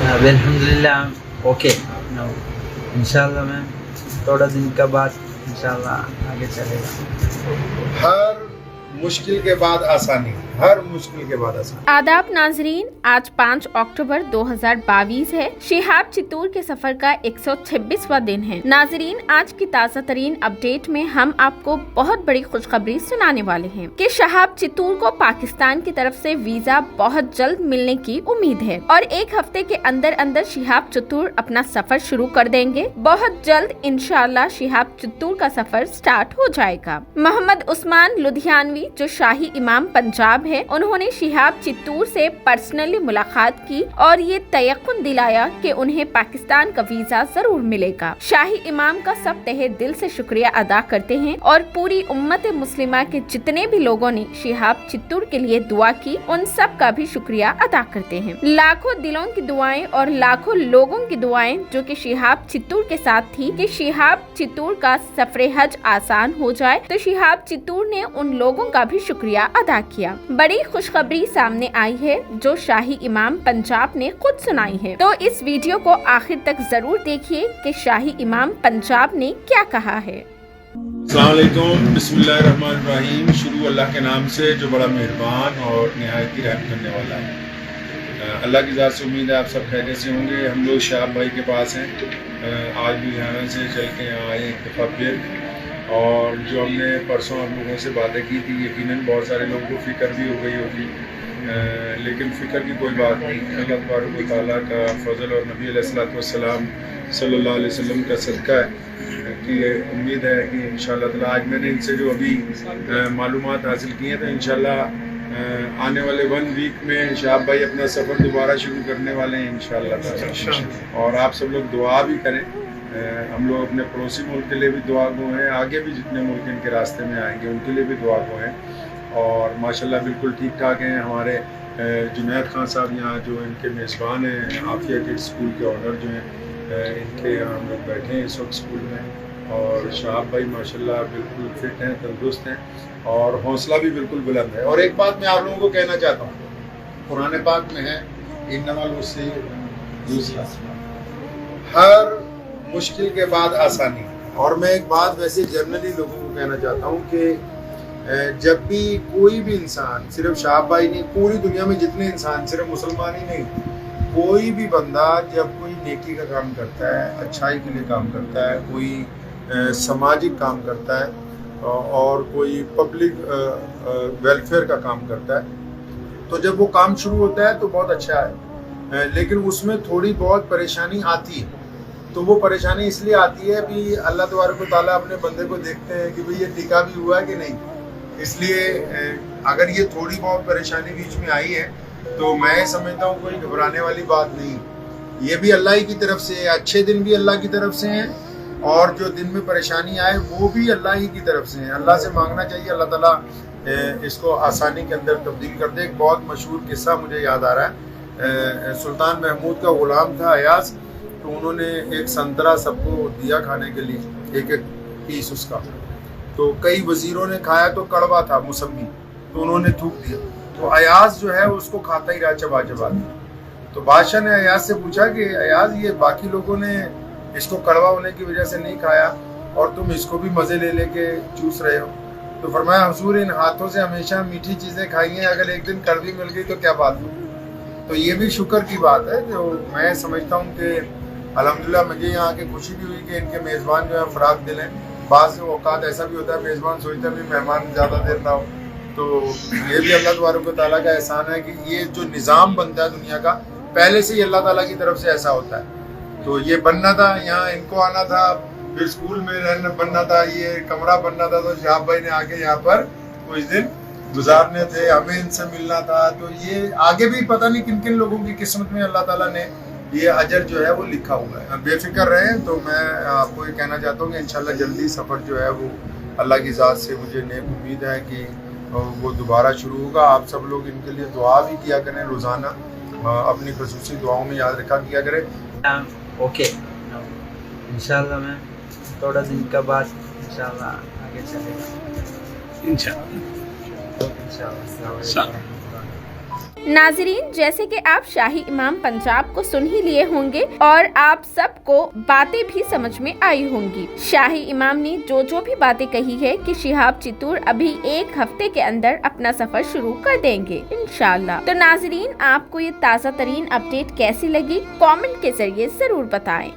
अल्हम्दुलिल्लाह okay now इंशाल्लाह ma'am थोड़ा दिन का बाद इंशाल्लाह आगे चलेगा। हर मुश्किल के बाद आसानी, हर मुश्किल के बाद आसानी। आदाब नाजरीन, आज 5 अक्टूबर 2022 है। शिहाब चित्तूर के सफर का 126वां दिन है। नाजरीन, आज की ताज़ा तरीन अपडेट में हम आपको बहुत बड़ी खुशखबरी सुनाने वाले हैं कि शिहाब चित्तूर को पाकिस्तान की तरफ से वीजा बहुत जल्द मिलने की उम्मीद है और एक हफ्ते के अंदर अंदर शिहाब चित्तूर अपना सफर शुरू कर देंगे। बहुत जल्द इंशाल्लाह शिहाब चित्तूर का सफर स्टार्ट हो जाएगा। मोहम्मद उस्मान लुधियानवी जो शाही इमाम पंजाब है, उन्होंने शिहाब चित्तूर से पर्सनली मुलाकात की और ये तयक़ुन दिलाया कि उन्हें पाकिस्तान का वीजा जरूर मिलेगा। शाही इमाम का सब तहे दिल से शुक्रिया अदा करते हैं और पूरी उम्मत मुस्लिमा के जितने भी लोगों ने शिहाब चित्तूर के लिए दुआ की, उन सब का भी शुक्रिया अदा करते हैं। लाखों दिलों की दुआएं और लाखों लोगों की दुआएं जो कि शिहाब चित्तूर के साथ थी कि शिहाब चित्तूर का सफरे हज आसान हो जाए, तो शिहाब चित्तूर ने उन लोगों का भी शुक्रिया अदा किया। बड़ी खुशखबरी सामने आई है जो शाही इमाम पंजाब ने खुद सुनाई है, तो इस वीडियो को आखिर तक जरूर देखिए कि शाही इमाम पंजाब ने क्या कहा है। अस्सलाम वालेकुम, बिस्मिल्लाहिर्रहमानिर्रहीम। शुरू अल्लाह के नाम से जो बड़ा मेहरबान और निहायत ही रहम करने वाला है। अल्लाह की ज़ात से उम्मीद है आप सब खैरियत से होंगे। हम लोग शिहाब भाई के पास हैं। आज लुधियाना से चल के यहाँ आए एक दफ़ा फिर, और जो हमने परसों आप लोगों से बातें की थी, यकीनन बहुत सारे लोगों को फ़िक्र भी हो गई होगी, लेकिन फ़िक्र की कोई बात नहीं। अल्लाह तबारक व तआला का फ़ज़ल और नबी अलैहिस्सलाम सल्लल्लाहु अलैहि वसल्लम का सदका है कि उम्मीद है कि इंशाअल्लाह ताला आज मैंने इनसे जो अभी मालूमात हासिल की हैं, तो इंशाअल्लाह आने वाले 1 वीक में शिहाब भाई अपना सफ़र दोबारा शुरू करने वाले हैं इंशाअल्लाह ताला। और आप सब लोग दुआ भी करें। हम लोग अपने पड़ोसी मुल्क के लिए भी दुआ गो हैं, आगे भी जितने मुल्क इनके रास्ते में आएंगे उनके लिए भी दुआ गो हैं। और माशाल्लाह बिल्कुल ठीक ठाक हैं। हमारे जुनैद खान साहब यहाँ जो इनके मेज़बान हैं, आफिया किड्स स्कूल के ऑनर जो हैं, इनके यहाँ हम लोग बैठे हैं इस वक्त स्कूल में। और शिहाब भाई माशाल्लाह बिल्कुल फिट हैं, तंदुरुस्त हैं और हौसला भी बिल्कुल बुलंद है। और एक बात मैं आप लोगों को कहना चाहता हूँ, कुरान पाक में है इन्नमल उस्री युस्रा, हर मुश्किल के बाद आसानी। और मैं एक बात वैसे जनरली लोगों को कहना चाहता हूँ कि जब भी कोई भी इंसान, सिर्फ शिहाब भाई नहीं, पूरी दुनिया में जितने इंसान, सिर्फ मुसलमान ही नहीं, कोई भी बंदा जब कोई नेकी का काम करता है, अच्छाई के लिए काम करता है, कोई सामाजिक काम करता है और कोई पब्लिक वेलफेयर का काम करता है, तो जब वो काम शुरू होता है तो बहुत अच्छा है, लेकिन उसमें थोड़ी बहुत परेशानी आती है। तो वो परेशानी इसलिए आती है भी अल्लाह तबारक व तआला अपने बंदे को देखते हैं कि भाई ये टिका भी हुआ है कि नहीं। इसलिए अगर ये थोड़ी बहुत परेशानी बीच में आई है तो मैं समझता हूँ कोई घबराने वाली बात नहीं। ये भी अल्लाह ही की तरफ से है, अच्छे दिन भी अल्लाह की तरफ से हैं और जो दिन में परेशानी आए वो भी अल्लाह ही की तरफ से हैं। अल्लाह से मांगना चाहिए अल्लाह ताला इसको आसानी के अंदर तब्दील कर दे। एक बहुत मशहूर किस्सा मुझे याद आ रहा है। सुल्तान महमूद का ग़ुलाम था अयाज, तो उन्होंने एक संतरा सबको दिया खाने के लिए, एक एक पीस उसका। तो कई वजीरों ने खाया तो कड़वा था मौसमी, तो उन्होंने थूक दिया। तो अयाज जो है उसको खाता ही रहा चबा चबा। तो बादशाह ने अयाज से पूछा कि अयाज ये बाकी लोगों ने इसको कड़वा होने की वजह से नहीं खाया और तुम इसको भी मज़े ले लेके चूस रहे हो। तो फरमाया हुजूर इन हाथों से हमेशा मीठी चीज़ें खाई हैं, अगर एक दिन कड़वी मिल गई तो क्या बात हो। तो ये भी शुक्र की बात है जो मैं समझता हूँ कि अल्हम्दुलिल्लाह मुझे यहाँ आके खुशी भी हुई कि इनके मेज़बान जो है फ़राग दिल हैं। बाज़ औक़ात ऐसा भी होता है मेज़बान सोचता भी मेहमान ज़्यादा देर ना हो, तो ये भी अल्लाह तबारक व तआला का एहसान है कि ये जो निज़ाम बनता है दुनिया का पहले से ही अल्लाह ताला की तरफ से ऐसा होता है। तो ये बनना था, यहाँ इनको आना था, फिर स्कूल में रहना बनना था, ये कमरा बनना था, तो शिहाब भाई ने आके यहाँ पर कुछ दिन गुजारने थे, हमें इनसे मिलना था। तो ये आगे भी पता नहीं किन किन लोगों की किस्मत में अल्लाह ताला ने ये अजर जो है वो लिखा हुआ है। बेफिक्र रहें। तो मैं आपको ये कहना चाहता हूँ कि इंशाल्लाह जल्दी सफ़र जो है वो अल्लाह की ज़ात से मुझे नेक उम्मीद है कि वो दोबारा शुरू होगा। आप सब लोग इनके लिए दुआ भी किया करें, रोज़ाना अपनी ख़ुसूसी दुआओं में याद रखा किया करें। ओके इंशाल्लाह मैम थोड़ा दिन का बाद इंशाल्लाह आगे चलेगा इंशाल्लाह। इंशाल्लाह। नाजरीन, जैसे कि आप शाही इमाम पंजाब को सुन ही लिए होंगे और आप सबको बातें भी समझ में आई होंगी। शाही इमाम ने जो भी बातें कही है कि शिहाब चित्तूर अभी 1 हफ्ते के अंदर अपना सफर शुरू कर देंगे इंशाल्लाह। तो नाजरीन, आपको ये ताज़ा तरीन अपडेट कैसी लगी कमेंट के जरिए जरूर बताएं।